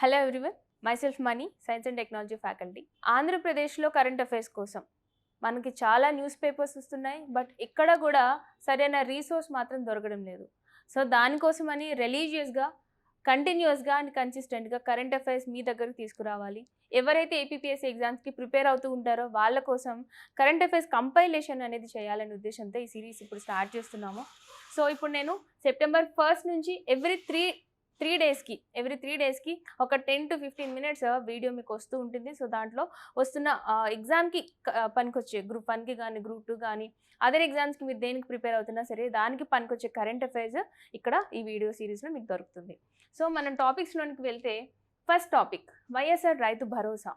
Hello everyone, myself money science and technology faculty. ఆంధ్రప్రదేశ్లో current affairs కోసం మనకి చాలా న్యూస్ పేపర్స్ వస్తున్నాయి, బట్ ఎక్కడ కూడా సరైన రీసోర్స్ మాత్రం దొరకడం లేదు. సో దానికోసమని రిలీజియస్గా కంటిన్యూస్గా అండ్ కన్సిస్టెంట్గా కరెంట్ అఫైర్స్ మీ దగ్గరకు తీసుకురావాలి. ఎవరైతే ఏపీపీఎస్సీ ఎగ్జామ్స్కి ప్రిపేర్ అవుతూ ఉంటారో వాళ్ళ కోసం కరెంట్ అఫైర్స్ కంపైలేషన్ అనేది చేయాలనే ఉద్దేశంతో ఈ సిరీస్ ఇప్పుడు స్టార్ట్ చేస్తున్నాము. సో ఇప్పుడు నేను సెప్టెంబర్ 1 నుంచి ఎవ్రీ త్రీ డేస్కి ఒక 10 to 15 మినిట్స్ వీడియో మీకు వస్తూ ఉంటుంది. సో దాంట్లో వస్తున్న ఎగ్జామ్కి పనికొచ్చే గ్రూప్ 1కి కానీ గ్రూప్ 2 కానీ అదర్ ఎగ్జామ్స్కి మీరు దేనికి ప్రిపేర్ అవుతున్నా సరే దానికి పనికొచ్చే కరెంట్ అఫైర్స్ ఇక్కడ ఈ వీడియో సిరీస్లో మీకు దొరుకుతుంది. సో మనం టాపిక్స్లోనికి వెళ్తే ఫస్ట్ టాపిక్ వైఎస్ఆర్ రైతు భరోసా.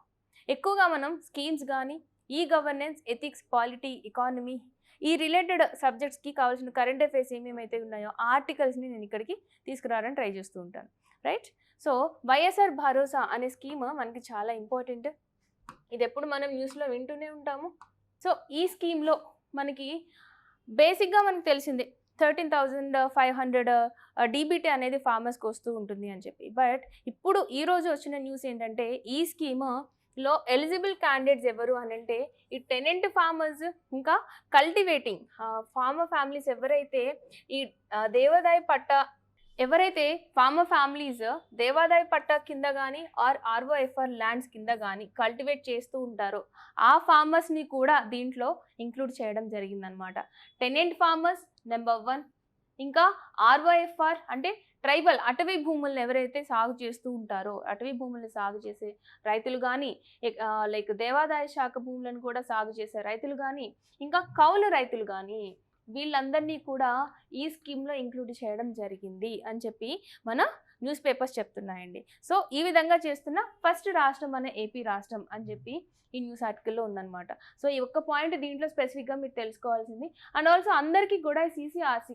ఎక్కువగా మనం స్కీమ్స్ కానీ e governance, ethics, polity, economy ఈ రిలేటెడ్ సబ్జెక్ట్స్కి కావాల్సిన కరెంట్ అఫైర్స్ ఏమేమైతే ఉన్నాయో ఆర్టికల్స్ని నేను ఇక్కడికి తీసుకురావడానికి ట్రై చేస్తూ ఉంటాను, రైట్. సో వైఎస్ఆర్ భరోసా అనే స్కీమ్ మనకి చాలా ఇంపార్టెంట్. ఇది ఎప్పుడు మనం న్యూస్లో వింటూనే ఉంటాము. సో ఈ స్కీమ్లో మనకి బేసిక్గా మనకు తెలిసిందే 13,500 డీబీటీ అనేది ఫార్మర్స్కి వస్తూ ఉంటుంది అని చెప్పి. బట్ ఇప్పుడు ఈరోజు వచ్చిన న్యూస్ ఏంటంటే ఈ స్కీమ్లో ఎలిజిబుల్ క్యాండిడేట్స్ ఎవరు అని అంటే ఈ టెనెంట్ ఫార్మర్స్, ఇంకా కల్టివేటింగ్ ఫార్మర్ ఫ్యామిలీస్ ఎవరైతే ఈ దేవాదాయ పట్టా ఫార్మర్ ఫ్యామిలీస్ దేవాదాయ పట్టా కింద కానీ ఆర్ఓఎఫ్ఆర్ ల్యాండ్స్ కింద కానీ కల్టివేట్ చేస్తూ ఉంటారో ఆ ఫార్మర్స్ని కూడా దీంట్లో ఇంక్లూడ్ చేయడం జరిగిందనమాట. టెనెంట్ ఫార్మర్స్ నెంబర్ 1, ఇంకా ఆర్ఓఎఫ్ఆర్ అంటే ట్రైబల్ అటవీ భూములను ఎవరైతే సాగు చేస్తూ ఉంటారో అటవీ భూములను సాగు చేసే రైతులు కానీ, లైక్ దేవాదాయ శాఖ భూములను కూడా సాగు చేసే రైతులు కానీ, ఇంకా కౌలు రైతులు కానీ వీళ్ళందరినీ కూడా ఈ స్కీమ్లో ఇంక్లూడ్ చేయడం జరిగింది అని చెప్పి మన న్యూస్ పేపర్స్ చెప్తున్నాయండి. సో ఈ విధంగా చేస్తున్న ఫస్ట్ రాష్ట్రం మన ఏపీ రాష్ట్రం అని చెప్పి ఈ న్యూస్ ఆర్టికల్లో ఉందన్నమాట. సో ఈ ఒక్క పాయింట్ దీంట్లో స్పెసిఫిక్గా మీరు తెలుసుకోవాల్సింది. అండ్ ఆల్సో అందరికీ కూడా CCRC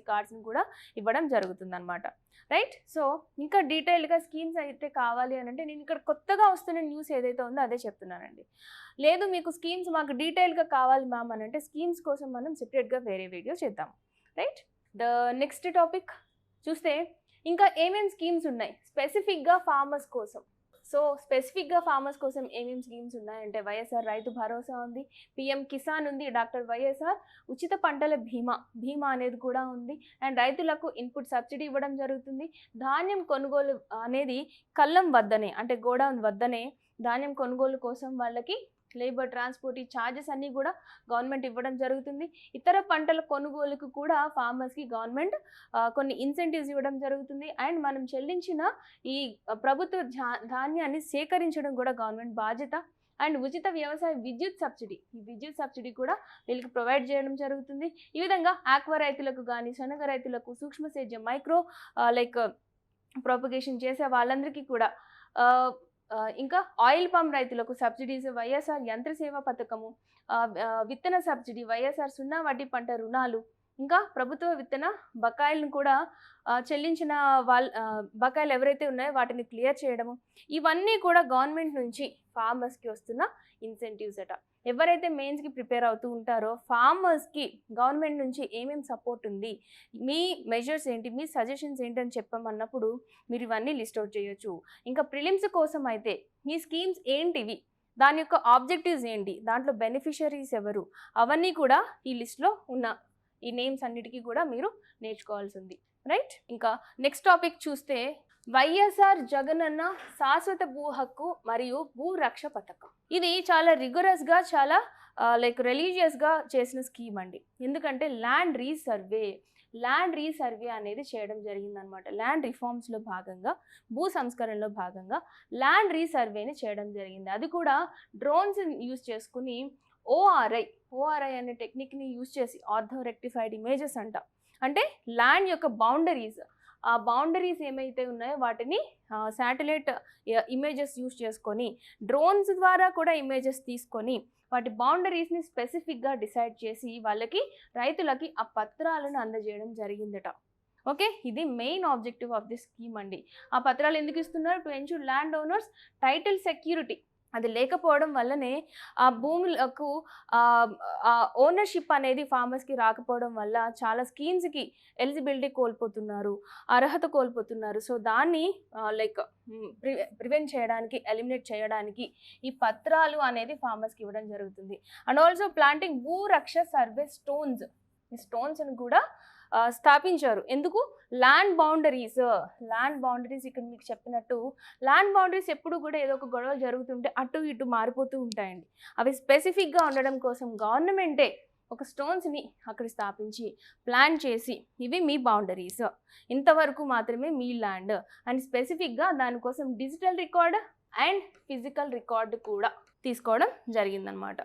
కార్డ్స్ని కూడా ఇవ్వడం జరుగుతుందన్నమాట, రైట్. సో ఇంకా డీటెయిల్గా స్కీమ్స్ అయితే కావాలి అని అంటే నేను ఇక్కడ కొత్తగా వస్తున్న న్యూస్ ఏదైతే ఉందో అదే చెప్తున్నానండి. లేదు మీకు స్కీమ్స్ మాకు డీటెయిల్గా కావాలి మ్యామ్ అని అంటే స్కీమ్స్ కోసం మనం సెపరేట్గా వేరే వీడియో చేద్దాం, రైట్. ద నెక్స్ట్ టాపిక్ చూస్తే ఇంకా ఏమేమి స్కీమ్స్ ఉన్నాయి స్పెసిఫిక్గా ఫార్మర్స్ కోసం. సో స్పెసిఫిక్గా ఫార్మర్స్ కోసం ఏమేమి స్కీమ్స్ ఉన్నాయంటే వైఎస్ఆర్ రైతు భరోసా ఉంది, PM కిసాన్ ఉంది, డాక్టర్ వైఎస్ఆర్ ఉచిత పంటల బీమా అనేది కూడా ఉంది. అండ్ రైతులకు ఇన్పుట్ సబ్సిడీ ఇవ్వడం జరుగుతుంది. ధాన్యం కొనుగోలు అనేది కళ్ళం వద్దనే అంటే గోడౌన్ వద్దనే ధాన్యం కొనుగోలు కోసం వాళ్ళకి లేబర్, ట్రాన్స్పోర్ట్, ఈ ఛార్జెస్ అన్నీ కూడా గవర్నమెంట్ ఇవ్వడం జరుగుతుంది. ఇతర పంటల కొనుగోలుకు కూడా ఫార్మర్స్కి గవర్నమెంట్ కొన్ని ఇన్సెంటివ్స్ ఇవ్వడం జరుగుతుంది. అండ్ మనం చెల్లించిన ఈ ప్రభుత్వ ధాన్యాన్ని సేకరించడం కూడా గవర్నమెంట్ బాధ్యత. అండ్ ఉచిత వ్యవసాయ విద్యుత్ సబ్సిడీ కూడా వీళ్ళకి ప్రొవైడ్ చేయడం జరుగుతుంది. ఈ విధంగా ఆక్వా రైతులకు కానీ, శనగ రైతులకు, సూక్ష్మ సేద్యం, మైక్రో లైక్ ప్రొపగేషన్ చేసే వాళ్ళందరికీ కూడా, ఇంకా ఆయిల్ పంప్ రైతులకు సబ్సిడీస్, వైఎస్ఆర్ యంత్ర సేవా పథకము, విత్తన సబ్సిడీ, వైఎస్ఆర్ 0 వడ్డీ పంట రుణాలు, ఇంకా ప్రభుత్వ విత్తన బకాయిలను కూడా చెల్లించిన బకాయిలు ఎవరైతే ఉన్నాయో వాటిని క్లియర్ చేయడము, ఇవన్నీ కూడా గవర్నమెంట్ నుంచి ఫార్మర్స్కి వస్తున్న ఇన్సెంటివ్స్ అట. ఎవరైతే మెయిన్స్కి ప్రిపేర్ అవుతూ ఉంటారో ఫార్మర్స్కి గవర్నమెంట్ నుంచి ఏమేమి సపోర్ట్ ఉంది, మీ మెజర్స్ ఏంటి, మీ సజెషన్స్ ఏంటి అని చెప్పమన్నప్పుడు మీరు ఇవన్నీ లిస్ట్ అవుట్ చేయొచ్చు. ఇంకా ప్రిలిమ్స్ కోసం అయితే మీ స్కీమ్స్ ఏంటివి, దాని యొక్క ఆబ్జెక్టివ్స్ ఏంటి, దాంట్లో బెనిఫిషరీస్ ఎవరు, అవన్నీ కూడా ఈ లిస్ట్లో ఉన్న ఈ నేమ్స్ అన్నిటికీ కూడా మీరు నేర్చుకోవాల్సి ఉంది, రైట్. ఇంకా నెక్స్ట్ టాపిక్ చూస్తే వైఎస్ఆర్ జగనన్న శాశ్వత భూ హక్కు మరియు భూ రక్ష పథకం. ఇది చాలా రిగరస్గా, చాలా లైక్ రిలీజియస్గా చేసిన స్కీమ్ అండి. ఎందుకంటే ల్యాండ్ రీసర్వే అనేది చేయడం జరిగిందనమాట. ల్యాండ్ రిఫార్మ్స్లో భాగంగా, భూ సంస్కరణలో భాగంగా ల్యాండ్ రీసర్వేని చేయడం జరిగింది. అది కూడా డ్రోన్స్ యూజ్ చేసుకుని ఓఆర్ఐ అనే టెక్నిక్ని యూజ్ చేసి, ఆర్థో రెక్టిఫైడ్ ఇమేజెస్ అంటే ల్యాండ్ యొక్క బౌండరీస్, ఆ బౌండరీస్ ఏమైతే ఉన్నాయో వాటిని శాటిలైట్ ఇమేజెస్ యూజ్ చేసుకొని, డ్రోన్స్ ద్వారా కూడా ఇమేజెస్ తీసుకొని వాటి బౌండరీస్ని స్పెసిఫిక్గా డిసైడ్ చేసి రైతులకి ఆ పత్రాలను అందజేయడం జరిగిందట. ఓకే, ఇది main objective of this scheme అండి. ఆ పత్రాలు ఎందుకు ఇస్తున్నారు? To ensure land owners title security. అది లేకపోవడం వల్లనే ఆ భూములకు ఓనర్షిప్ అనేది ఫార్మర్స్కి రాకపోవడం వల్ల చాలా స్కీమ్స్కి ఎలిజిబిలిటీ కోల్పోతున్నారు, అర్హత కోల్పోతున్నారు. సో దాన్ని లైక్ ప్రివెంట్ చేయడానికి, ఎలిమినేట్ చేయడానికి ఈ పత్రాలు అనేది ఫార్మర్స్కి ఇవ్వడం జరుగుతుంది. And also planting Bhuraksha survey stones, ఈ స్టోన్స్ని కూడా స్థాపించారు. ఎందుకు? ల్యాండ్ బౌండరీస్ ఇక్కడ మీకు చెప్పినట్టు ల్యాండ్ బౌండరీస్ ఎప్పుడు కూడా ఏదో ఒక గొడవ జరుగుతుంటే అటు ఇటు మారిపోతూ ఉంటాయండి. అవి స్పెసిఫిక్గా ఉండడం కోసం గవర్నమెంటే ఒక స్టోన్స్ని అక్కడ స్థాపించి ప్లాన్ చేసి ఇవి మీ బౌండరీస్, ఇంతవరకు మాత్రమే మీ ల్యాండ్ అండ్ స్పెసిఫిక్గా దానికోసం digital record and physical record కూడా తీసుకోవడం జరిగిందనమాట.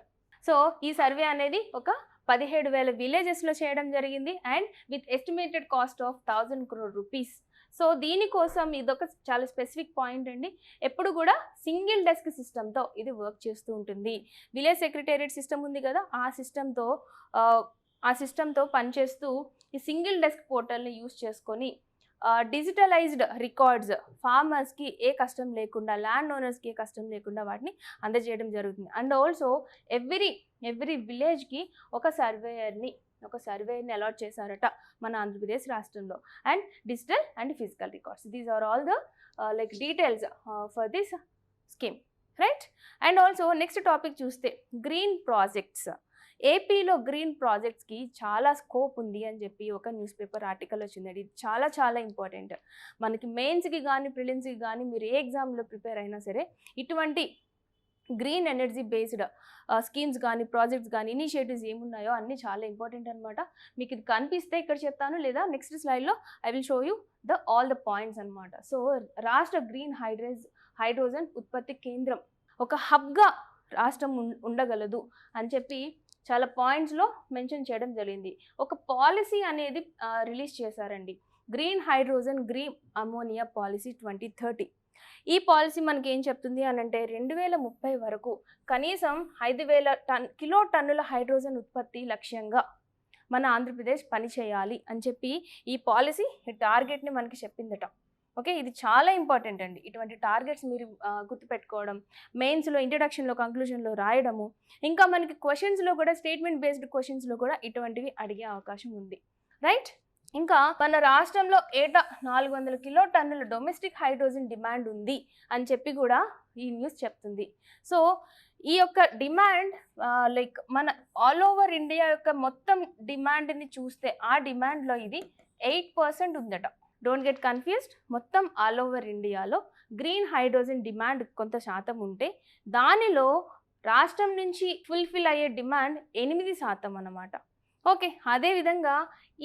సో ఈ సర్వే అనేది ఒక 17,000 విలేజెస్లో చేయడం జరిగింది and with estimated cost of 1000 crore rupees. So దీనికోసం ఇదొక చాలా స్పెసిఫిక్ పాయింట్ అండి. ఎప్పుడు కూడా సింగిల్ డెస్క్ సిస్టమ్తో ఇది వర్క్ చేస్తూ ఉంటుంది. విలేజ్ సెక్రటేరియట్ సిస్టమ్ ఉంది కదా, ఆ సిస్టమ్తో పనిచేస్తూ ఈ సింగిల్ డెస్క్ పోర్టల్ని యూస్ చేసుకొని డిజిటలైజ్డ్ రికార్డ్స్ ఫార్మర్స్కి ఏ కష్టం లేకుండా, ల్యాండ్ ఓనర్స్కి ఏ కష్టం లేకుండా వాటిని అందజేయడం జరుగుతుంది. అండ్ ఆల్సో ఎవ్రీ విలేజ్కి ఒక సర్వేయర్ని అలాట్ చేశారట మన ఆంధ్రప్రదేశ్ రాష్ట్రంలో. And digital and physical records, these are all the like details for this scheme, right? And also next topic చూస్తే గ్రీన్ ప్రాజెక్ట్స్. ఏపీలో గ్రీన్ ప్రాజెక్ట్స్కి చాలా స్కోప్ ఉంది అని చెప్పి ఒక న్యూస్ పేపర్ ఆర్టికల్ వచ్చిందండి. ఇది చాలా చాలా ఇంపార్టెంట్. మనకి మెయిన్స్కి కానీ ప్రిలిమ్స్కి కానీ మీరు ఏ ఎగ్జామ్లో ప్రిపేర్ అయినా సరే ఇటువంటి గ్రీన్ ఎనర్జీ బేస్డ్ స్కీమ్స్ కానీ, ప్రాజెక్ట్స్ కానీ, ఇనిషియేటివ్స్ ఏమున్నాయో అన్నీ చాలా ఇంపార్టెంట్ అనమాట. మీకు ఇది కనిపిస్తే ఇక్కడ చెప్తాను, లేదా నెక్స్ట్ స్లైడ్లో I will show you all the points అనమాట. సో రాష్ట్ర గ్రీన్ హైడ్రోజన్ ఉత్పత్తి కేంద్రం ఒక హబ్గా రాష్ట్రం ఉండగలదు అని చెప్పి చాలా పాయింట్స్లో మెన్షన్ చేయడం జరిగింది. ఒక పాలసీ అనేది రిలీజ్ చేశారండి, green hydrogen green ammonia policy 2030. ఈ పాలసీ మనకి ఏం చెప్తుంది అని అంటే 2030 వరకు కనీసం 5,000 కిలోటన్నుల హైడ్రోజన్ ఉత్పత్తి లక్ష్యంగా మన ఆంధ్రప్రదేశ్ పనిచేయాలి అని చెప్పి ఈ పాలసీ టార్గెట్ని మనకి చెప్పిందట. ఓకే, ఇది చాలా ఇంపార్టెంట్ అండి. ఇటువంటి టార్గెట్స్ మీరు గుర్తుపెట్టుకోవడం, మెయిన్స్లో, ఇంట్రడక్షన్లో, కంక్లూజన్లో రాయడము, ఇంకా మనకి క్వశ్చన్స్లో కూడా, స్టేట్మెంట్ బేస్డ్ క్వశ్చన్స్లో కూడా ఇటువంటివి అడిగే అవకాశం ఉంది, రైట్? ఇంకా మన రాష్ట్రంలో ఏటా 400 కిలోటన్నుల డొమెస్టిక్ హైడ్రోజన్ డిమాండ్ ఉంది అని చెప్పి కూడా ఈ న్యూస్ చెప్తుంది. సో ఈ యొక్క డిమాండ్ లైక్ మన ఆల్ ఓవర్ ఇండియా యొక్క మొత్తం డిమాండ్ని చూస్తే ఆ డిమాండ్లో ఇది 8% ఉందట. Don't get confused. మొత్తం ఆల్ ఓవర్ ఇండియాలో గ్రీన్ హైడ్రోజన్ డిమాండ్ కొంత శాతం ఉంటే దానిలో రాష్ట్రం నుంచి ఫుల్ఫిల్ అయ్యే డిమాండ్ 8% అన్నమాట. ఓకే, అదేవిధంగా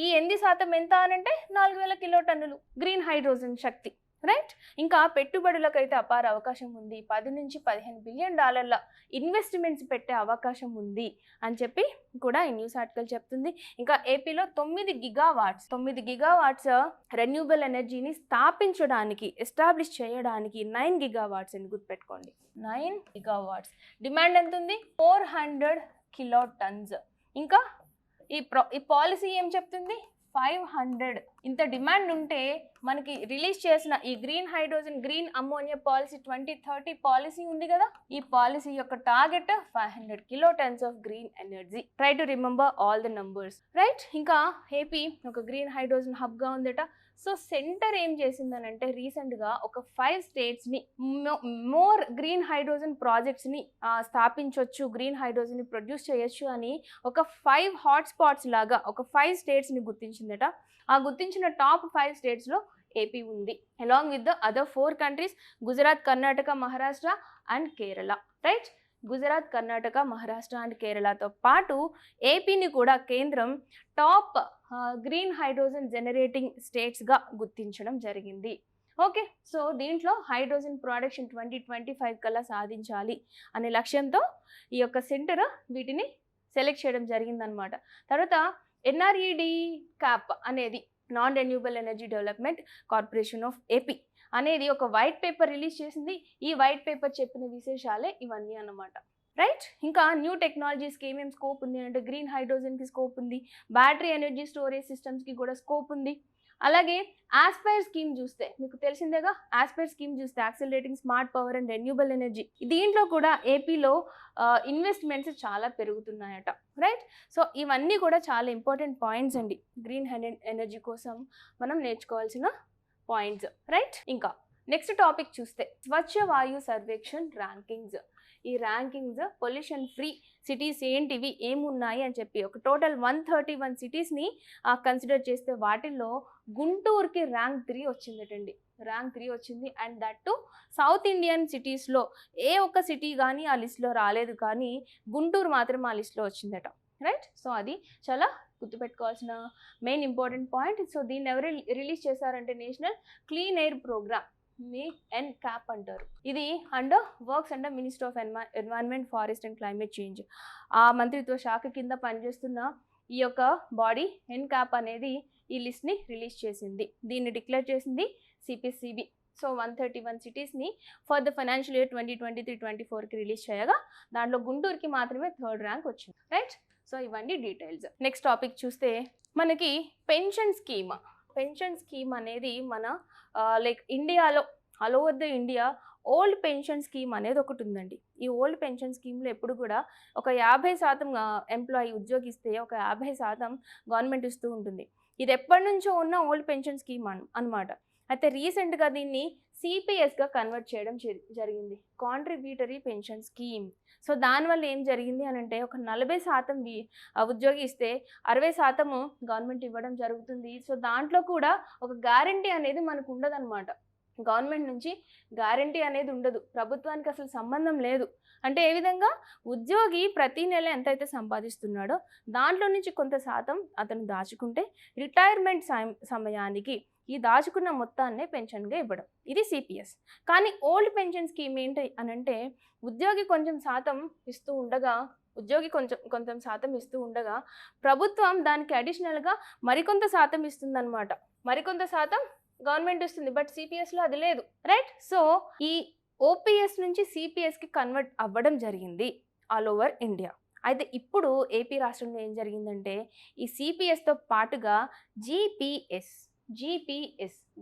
ఈ 8% ఎంత అనంటే 4,000 కిలోటన్నులు గ్రీన్ హైడ్రోజన్ శక్తి, రైట్? ఇంకా పెట్టుబడులకైతే అపార అవకాశం ఉంది. 10 నుంచి 15 బిలియన్ డాలర్ల ఇన్వెస్ట్మెంట్స్ పెట్టే అవకాశం ఉంది అని చెప్పి కూడా ఈ న్యూస్ ఆర్టికల్ చెప్తుంది. ఇంకా ఏపీలో 9 గిగావాట్స్ రెన్యూబుల్ ఎనర్జీని ఎస్టాబ్లిష్ చేయడానికి 9 గిగావాట్స్ అని గుర్తుపెట్టుకోండి. 9 గిగావాట్స్ డిమాండ్ ఎంత ఉంది? 400 కిలోటన్స్. ఇంకా ఈ పాలసీ ఏం చెప్తుంది? 500. ఇంత డిమాండ్ ఉంటే మనకి రిలీజ్ చేసిన ఈ green hydrogen green ammonia policy 2030 policy ఉంది కదా, ఈ పాలసీ యొక్క target 500 kilotons of green energy. Try to remember all the numbers, right? ఇంకా ఏపీ ఒక గ్రీన్ హైడ్రోజన్ హబ్గా ఉందట. సో సెంటర్ ఏం చేసిందనంటే రీసెంట్గా ఒక 5 స్టేట్స్ని మోర్ గ్రీన్ హైడ్రోజన్ ప్రాజెక్ట్స్ని స్థాపించవచ్చు, గ్రీన్ హైడ్రోజన్ని ప్రొడ్యూస్ చేయొచ్చు అని ఒక 5 హాట్స్పాట్స్ లాగా ఒక 5 స్టేట్స్ని గుర్తించిందట. ఆ గుర్తించిన టాప్ 5 స్టేట్స్లో ఏపీ ఉంది, along with the other 4 countries Gujarat, Karnataka, Maharashtra and Kerala, right? Gujarat, Karnataka, Maharashtra and కేరళతో పాటు ఏపీని కూడా కేంద్రం టాప్ గ్రీన్ హైడ్రోజన్ జనరేటింగ్ స్టేట్స్గా గుర్తించడం జరిగింది. ఓకే, సో దీంట్లో హైడ్రోజన్ ప్రొడక్షన్ 2025 కల్లా సాధించాలి అనే లక్ష్యంతో ఈ యొక్క సెంటర్ వీటిని సెలెక్ట్ చేయడం జరిగిందనమాట. తర్వాత ఎన్ఆర్ఈడి క్యాప్ అనేది non renewable energy development corporation of AP అనేది ఒక వైట్ పేపర్ రిలీజ్ చేసింది. ఈ వైట్ పేపర్ చెప్పిన విశేషాలే ఇవన్నీ అన్నమాట, రైట్? ఇంకా న్యూ టెక్నాలజీస్కి ఏమేమి స్కోప్ ఉంది అంటే గ్రీన్ హైడ్రోజన్కి స్కోప్ ఉంది, బ్యాటరీ ఎనర్జీ స్టోరేజ్ సిస్టమ్స్కి కూడా స్కోప్ ఉంది, అలాగే ఆస్పైర్ స్కీమ్ చూస్తే మీకు తెలిసిందేగా, ఆస్పైర్ స్కీమ్ చూస్తే accelerating smart power and renewable energy, దీంట్లో కూడా ఏపీలో ఇన్వెస్ట్మెంట్స్ చాలా పెరుగుతున్నాయట, రైట్. సో ఇవన్నీ కూడా చాలా ఇంపార్టెంట్ పాయింట్స్ అండి, గ్రీన్ ఎనర్జీ కోసం మనం నేర్చుకోవాల్సిన పాయింట్స్, రైట్. ఇంకా నెక్స్ట్ టాపిక్ చూస్తే స్వచ్ఛ వాయు సర్వేక్షణ్ ర్యాంకింగ్స్. ఈ ర్యాంకింగ్స్ పొల్యూషన్ ఫ్రీ సిటీస్ ఏంటివి ఏమున్నాయి అని చెప్పి ఒక టోటల్ 131 సిటీస్ని కన్సిడర్ చేస్తే వాటిల్లో గుంటూరుకి ర్యాంక్ 3 వచ్చిందటండి, ర్యాంక్ 3 వచ్చింది. And that to south Indian సిటీస్లో ఏ ఒక్క సిటీ కానీ ఆ లిస్ట్లో రాలేదు, కానీ గుంటూరు మాత్రం ఆ లిస్ట్లో వచ్చిందట, రైట్. సో అది చాలా గుర్తుపెట్టుకోవాల్సిన మెయిన్ ఇంపార్టెంట్ పాయింట్. సో దీన్ని ఎవరు రిలీజ్ చేశారంటే national clean air programme, NCAP అంటారు. ఇది under works under minister of environment, forest and climate change ఆ మంత్రిత్వ శాఖ కింద పనిచేస్తున్న ఈ యొక్క బాడీ NCAP అనేది ఈ లిస్ట్ని రిలీజ్ చేసింది. దీన్ని డిక్లేర్ చేసింది CPCB. సో 131 సిటీస్ని ఫర్ ద ఫైనాన్షియల్ ఇయర్ 2023-24కి రిలీజ్ చేయగా దాంట్లో గుంటూరుకి మాత్రమే 3rd ర్యాంక్ వచ్చింది, రైట్. సో ఇవన్నీ డీటెయిల్స్. నెక్స్ట్ టాపిక్ చూస్తే మనకి పెన్షన్ స్కీమ్. పెన్షన్ స్కీమ్ అనేది మన లైక్ ఇండియాలో all over the India old pension scheme అనేది ఒకటి ఉందండి. ఈ ఓల్డ్ పెన్షన్ స్కీమ్లో ఎప్పుడు కూడా ఒక 50% ఎంప్లాయీ ఉద్యోగిస్తే ఒక 50% గవర్నమెంట్ ఇస్తూ ఉంటుంది. ఇది ఎప్పటి నుంచో ఉన్న ఓల్డ్ పెన్షన్ స్కీమ్ అనమాట. అయితే రీసెంట్గా దీన్ని CPSగా కన్వర్ట్ చేయడం జరిగింది, కాంట్రిబ్యూటరీ పెన్షన్ స్కీమ్. సో దానివల్ల ఏం జరిగింది అని అంటే ఒక 40% ఉద్యోగి ఇస్తే 60% గవర్నమెంట్ ఇవ్వడం జరుగుతుంది. సో దాంట్లో కూడా ఒక గ్యారంటీ అనేది మనకు ఉండదన్నమాట, గవర్నమెంట్ నుంచి గ్యారంటీ అనేది ఉండదు, ప్రభుత్వానికి అసలు సంబంధం లేదు. అంటే ఏ విధంగా ఉద్యోగి ప్రతి నెల ఎంతైతే సంపాదిస్తున్నాడో దాంట్లో నుంచి కొంత శాతం అతను దాచుకుంటే రిటైర్మెంట్ సమయానికి ఈ దాచుకున్న మొత్తాన్నే పెన్షన్గా ఇవ్వడం, ఇది CPS. కానీ ఓల్డ్ పెన్షన్ స్కీమ్ ఏంటి అని అంటే ఉద్యోగి కొంచెం శాతం ఇస్తూ ఉండగా కొంచెం శాతం ఇస్తూ ఉండగా ప్రభుత్వం దానికి అడిషనల్గా మరికొంత శాతం ఇస్తుందన్నమాట, మరికొంత శాతం గవర్నమెంట్ ఇస్తుంది. బట్ CPSలో అది లేదు, రైట్. సో ఈ OPS నుంచి CPSకి కన్వర్ట్ అవ్వడం జరిగింది ఆల్ ఓవర్ ఇండియా. అయితే ఇప్పుడు ఏపీ రాష్ట్రంలో ఏం జరిగిందంటే ఈ CPSతో పాటుగా GPS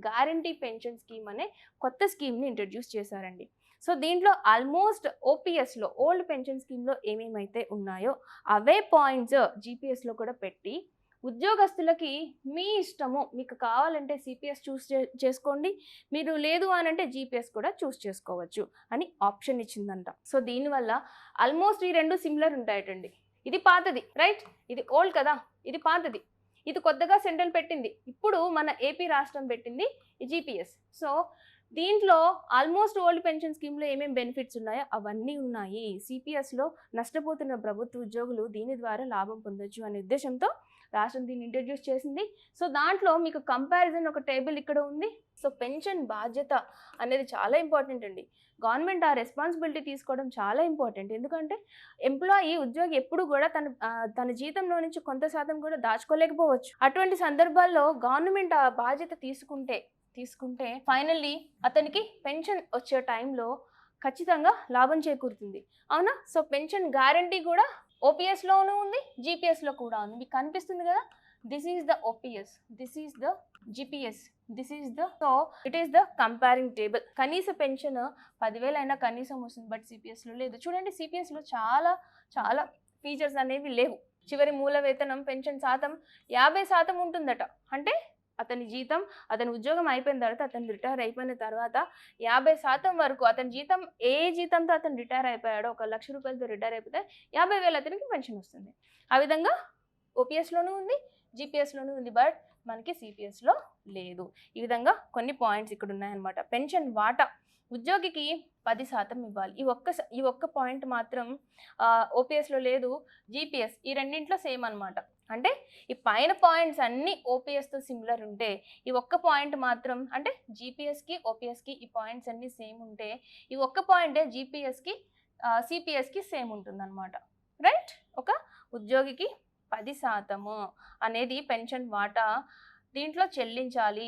గ్యారంటీ పెన్షన్ స్కీమ్ అనే కొత్త స్కీమ్ని ఇంట్రడ్యూస్ చేశారండి. సో దీంట్లో ఆల్మోస్ట్ OPSలో ఓల్డ్ పెన్షన్ స్కీమ్లో ఏమేమైతే ఉన్నాయో అవే పాయింట్స్ GPSలో కూడా పెట్టి ఉద్యోగస్తులకి మీ ఇష్టము, మీకు కావాలంటే CPS చూస్ చేసుకోండి, మీరు లేదు అని అంటే GPS కూడా చూస్ చేసుకోవచ్చు అని ఆప్షన్ ఇచ్చిందంట. సో దీనివల్ల ఆల్మోస్ట్ ఈ రెండు సిమిలర్ ఉంటాయటండి. ఇది పాతది, రైట్, ఇది ఓల్డ్ కదా, ఇది పాతది, ఇది కొత్తగా సెంట్రల్ పెట్టింది, ఇప్పుడు మన ఏపీ రాష్ట్రం పెట్టింది ఈ GPS. సో దీంట్లో ఆల్మోస్ట్ ఓల్డ్ పెన్షన్ స్కీమ్లో ఏమేమి బెనిఫిట్స్ ఉన్నాయో అవన్నీ ఉన్నాయి. CPSలో నష్టపోతున్న ప్రభుత్వ ఉద్యోగులు దీని ద్వారా లాభం పొందొచ్చు అనే ఉద్దేశంతో రాష్ట్రం దీన్ని ఇంట్రడ్యూస్ చేసింది. సో దాంట్లో మీకు కంపారిజన్ ఒక టేబుల్ ఇక్కడ ఉంది. సో పెన్షన్ బాధ్యత అనేది చాలా ఇంపార్టెంట్ అండి, గవర్నమెంట్ ఆ రెస్పాన్సిబిలిటీ తీసుకోవడం చాలా ఇంపార్టెంట్. ఎందుకంటే ఉద్యోగి ఎప్పుడు కూడా తన జీతంలో నుంచి కొంత శాతం కూడా దాచుకోలేకపోవచ్చు. అటువంటి సందర్భాల్లో గవర్నమెంట్ ఆ బాధ్యత తీసుకుంటే ఫైనల్లీ అతనికి పెన్షన్ వచ్చే టైంలో ఖచ్చితంగా లాభం చేకూరుతుంది, అవునా. సో పెన్షన్ గ్యారంటీ కూడా OPSలోనూ ఉంది, GPSలో కూడా ఉంది. మీకు కనిపిస్తుంది కదా, this is the OPS, this is the GPS, this is the, so it is the comparing table. కనీస పెన్షన్ 10,000 అయినా కనీసం వస్తుంది, బట్ CPSలో లేదు. చూడండి, CPSలో చాలా ఫీచర్స్ అనేవి లేవు. చివరి మూల వేతనం పెన్షన్ శాతం 50% ఉంటుందట. అంటే అతని జీతం, అతని ఉద్యోగం అయిపోయిన తర్వాత, అతను రిటైర్ అయిపోయిన తర్వాత 50% వరకు అతని జీతం, ఏ జీతంతో అతను రిటైర్ అయిపోయాడో, 1,00,000 రూపాయలతో రిటైర్ అయిపోతే 50,000 అతనికి పెన్షన్ వస్తుంది. ఆ విధంగా OPSలోనూ ఉంది, GPSలోనూ ఉంది, బట్ మనకి CPSలో లేదు. ఈ విధంగా కొన్ని పాయింట్స్ ఇక్కడ ఉన్నాయన్నమాట. పెన్షన్ వాటా ఉద్యోగికి 10% ఇవ్వాలి. ఈ ఒక్క పాయింట్ మాత్రం OPSలో లేదు, GPS ఈ రెండింట్లో సేమ్ అనమాట. అంటే ఈ పైన పాయింట్స్ అన్నీ OPSతో సిమిలర్ ఉంటే, ఈ ఒక్క పాయింట్ మాత్రం, అంటే GPSకి OPSకి ఈ పాయింట్స్ అన్నీ సేమ్ ఉంటే, ఈ ఒక్క పాయింటే CPSకి సేమ్ ఉంటుందన్నమాట, రైట్. ఒక ఉద్యోగికి 10% అనేది పెన్షన్ వాటా దీంట్లో చెల్లించాలి,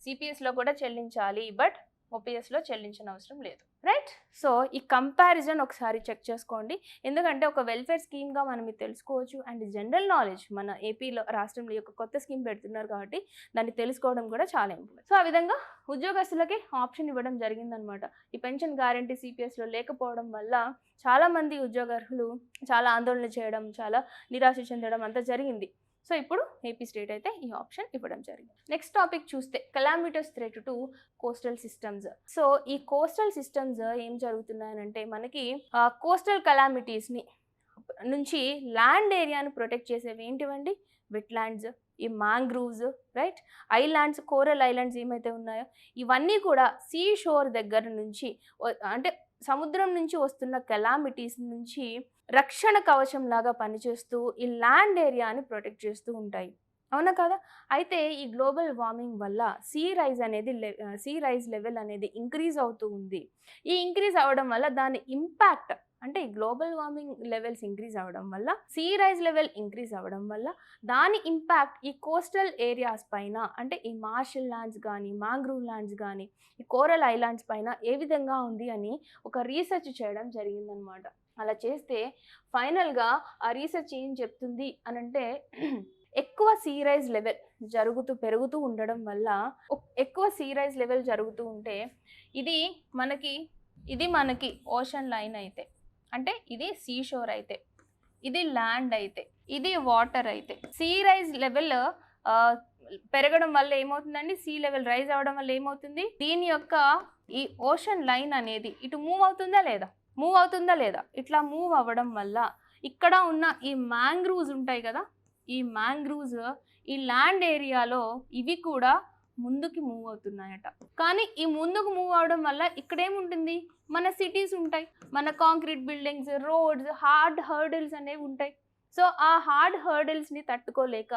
CPSలో కూడా చెల్లించాలి, బట్ OPSలో చెల్లించిన అవసరం లేదు, రైట్. సో ఈ కంపారిజన్ ఒకసారి చెక్ చేసుకోండి, ఎందుకంటే ఒక వెల్ఫేర్ స్కీమ్గా మనం ఇది తెలుసుకోవచ్చు. అండ్ జనరల్ నాలెడ్జ్ మన ఏపీలో రాష్ట్రంలో యొక్క కొత్త స్కీమ్ పెడుతున్నారు కాబట్టి దాన్ని తెలుసుకోవడం కూడా చాలా ఇంపార్టెంట్. సో ఆ విధంగా ఉద్యోగస్తులకి ఆప్షన్ ఇవ్వడం జరిగిందనమాట. ఈ పెన్షన్ గ్యారంటీ సిపిఎస్లో లేకపోవడం వల్ల చాలామంది ఉద్యోగార్హులు చాలా ఆందోళన చేయడం, చాలా నిరాశ చెందడం అంతా జరిగింది. సో ఇప్పుడు ఏపీ స్టేట్ అయితే ఈ ఆప్షన్ ఇవ్వడం జరిగింది. నెక్స్ట్ టాపిక్ చూస్తే calamitous threat to coastal systems. So ఈ కోస్టల్ సిస్టమ్స్ ఏం జరుగుతున్నాయనంటే మనకి కోస్టల్ కెలామిటీస్ని నుంచి ల్యాండ్ ఏరియాను ప్రొటెక్ట్ చేసేవి ఏంటివండి? వెట్లాండ్స్, ఈ mangroves, right, islands, coral islands ఏమైతే ఉన్నాయో ఇవన్నీ కూడా సీ షోర్ దగ్గర నుంచి అంటే సముద్రం నుంచి వస్తున్న కెలామిటీస్ నుంచి రక్షణ కవచం లాగా పనిచేస్తూ ఈ ల్యాండ్ ఏరియాని ప్రొటెక్ట్ చేస్తూ ఉంటాయి. అవునా కదా? అయితే ఈ గ్లోబల్ వార్మింగ్ వల్ల సీ రైజ్ లెవెల్ అనేది ఇంక్రీజ్ అవుతూ ఉంది. ఈ ఇంక్రీజ్ అవ్వడం వల్ల దాని ఇంపాక్ట్ అంటే ఈ గ్లోబల్ వార్మింగ్ లెవెల్స్ ఇంక్రీజ్ అవ్వడం వల్ల, సీ రైజ్ లెవెల్ ఇంక్రీజ్ అవ్వడం వల్ల దాని ఇంపాక్ట్ ఈ కోస్టల్ ఏరియాస్ పైన అంటే ఈ మార్షల్ ల్యాండ్స్ కానీ, మాంగ్రూవ్ ల్యాండ్స్ కానీ, ఈ కోరల్ ఐలాండ్స్ పైన ఏ విధంగా ఉంది అని ఒక రీసెర్చ్ చేయడం జరిగిందనమాట. అలా చేస్తే ఫైనల్గా ఆ రీసెర్చ్ ఏం చెప్తుంది అనంటే ఎక్కువ సీ రైజ్ లెవెల్ పెరుగుతూ ఉండడం వల్ల, ఎక్కువ సీ రైజ్ లెవెల్ జరుగుతూ ఉంటే ఇది మనకి ఓషన్ లైన్ అయితే, అంటే ఇది సీ షోర్ అయితే, ఇది ల్యాండ్ అయితే, ఇది వాటర్ అయితే, సీ రైజ్ లెవెల్ పెరగడం వల్ల ఏమవుతుందండి? సీ లెవెల్ రైజ్ అవ్వడం వల్ల ఏమవుతుంది? దీని యొక్క ఈ ఓషన్ లైన్ అనేది ఇటు మూవ్ అవుతుందా లేదా? ఇట్లా మూవ్ అవ్వడం వల్ల ఇక్కడ ఉన్న ఈ మ్యాంగ్రూవ్స్ ఉంటాయి కదా, ఈ మ్యాంగ్రూవ్స్ ఈ ల్యాండ్ ఏరియాలో ఇవి కూడా ముందుకి మూవ్ అవుతున్నాయట. కానీ ఈ ముందుకు మూవ్ అవడం వల్ల ఇక్కడ ఏముంటుంది? మన సిటీస్ ఉంటాయి, మన concrete buildings, roads, hard hurdles అనేవి ఉంటాయి. సో ఆ హార్డ్ హర్డిల్స్ని తట్టుకోలేక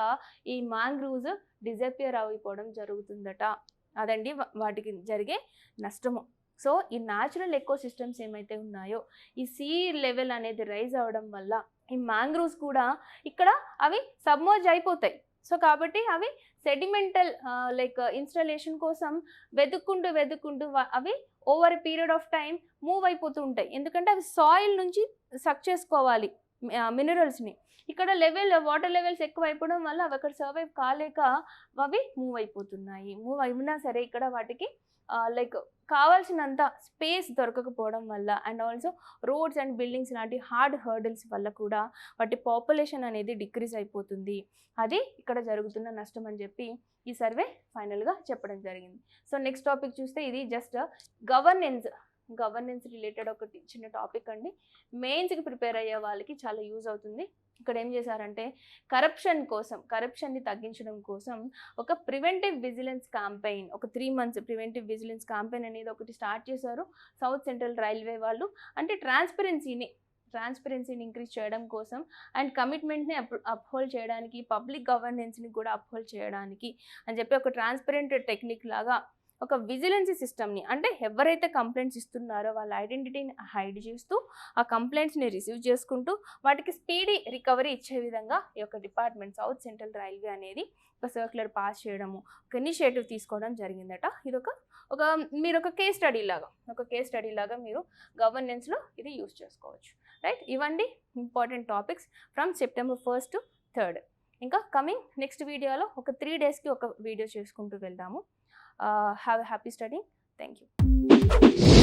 ఈ మ్యాంగ్రూవ్స్ డిజపియర్ అయిపోవడం జరుగుతుందట. అదండి వాటికి జరిగే నష్టము. సో ఈ న్యాచురల్ ఎకో సిస్టమ్స్ ఏమైతే ఉన్నాయో ఈ సీ లెవెల్ అనేది రైజ్ అవ్వడం వల్ల ఈ మ్యాంగ్రూవ్స్ కూడా ఇక్కడ అవి సబ్మర్జ్ అయిపోతాయి. సో కాబట్టి అవి సెడిమెంటల్ ఇన్స్టాలేషన్ కోసం వెతుక్కుంటూ అవి over a period of time move అయిపోతూ ఉంటాయి. ఎందుకంటే అవి సాయిల్ నుంచి సక్ చేసుకోవాలి మినరల్స్ని. ఇక్కడ వాటర్ లెవెల్స్ ఎక్కువ అయిపోవడం వల్ల అవి అక్కడ సర్వైవ్ కాలేక అవి మూవ్ అయిపోతున్నాయి. మూవ్ అయినా సరే ఇక్కడ వాటికి కావాల్సినంత స్పేస్ దొరకకపోవడం వల్ల and also roads and buildings లాంటి హార్డ్ హర్డిల్స్ వల్ల కూడా వాటి పాపులేషన్ అనేది డిక్రీజ్ అయిపోతుంది. అది ఇక్కడ జరుగుతున్న నష్టం అని చెప్పి ఈ సర్వే ఫైనల్గా చెప్పడం జరిగింది. సో నెక్స్ట్ టాపిక్ చూస్తే ఇది జస్ట్ గవర్నెన్స్ రిలేటెడ్ ఒకటి చిన్న టాపిక్ అండి. మెయిన్స్కి ప్రిపేర్ అయ్యే వాళ్ళకి చాలా యూజ్ అవుతుంది. ఇక్కడ ఏం చేశారంటే కరప్షన్ని తగ్గించడం కోసం ఒక ప్రివెంటివ్ విజిలెన్స్ క్యాంపెయిన్, ఒక 3 months ప్రివెంటివ్ విజిలెన్స్ క్యాంపెయిన్ అనేది ఒకటి స్టార్ట్ చేశారు సౌత్ సెంట్రల్ రైల్వే వాళ్ళు. అంటే ట్రాన్స్పరెన్సీని ఇంక్రీజ్ చేయడం కోసం అండ్ కమిట్మెంట్ని అప్హోల్డ్ చేయడానికి, పబ్లిక్ గవర్నెన్స్ని కూడా అప్హోల్డ్ చేయడానికి అని చెప్పి ఒక ట్రాన్స్పరెంట్ టెక్నిక్ లాగా ఒక విజిలెన్స్ సిస్టమ్ని, అంటే ఎవరైతే కంప్లైంట్స్ ఇస్తున్నారో వాళ్ళ ఐడెంటిటీని హైడ్ చేస్తూ ఆ కంప్లైంట్స్ని రిసీవ్ చేసుకుంటూ వాటికి స్పీడీ రికవరీ ఇచ్చే విధంగా ఈ యొక్క డిపార్ట్మెంట్ సౌత్ సెంట్రల్ రైల్వే అనేది ఒక సర్క్యులర్ పాస్ చేయడము, ఒక ఇనిషియేటివ్ తీసుకోవడం జరిగిందట. ఇది మీరు ఒక కేస్ స్టడీ లాగా మీరు గవర్నెన్స్లో ఇది యూజ్ చేసుకోవచ్చు. రైట్, ఇవండి important topics from September 1st to 3rd. ఇంకా కమింగ్ నెక్స్ట్ వీడియోలో ఒక 3 daysకి ఒక వీడియో చేసుకుంటూ వెళ్దాము. Have a happy studying. Thank you.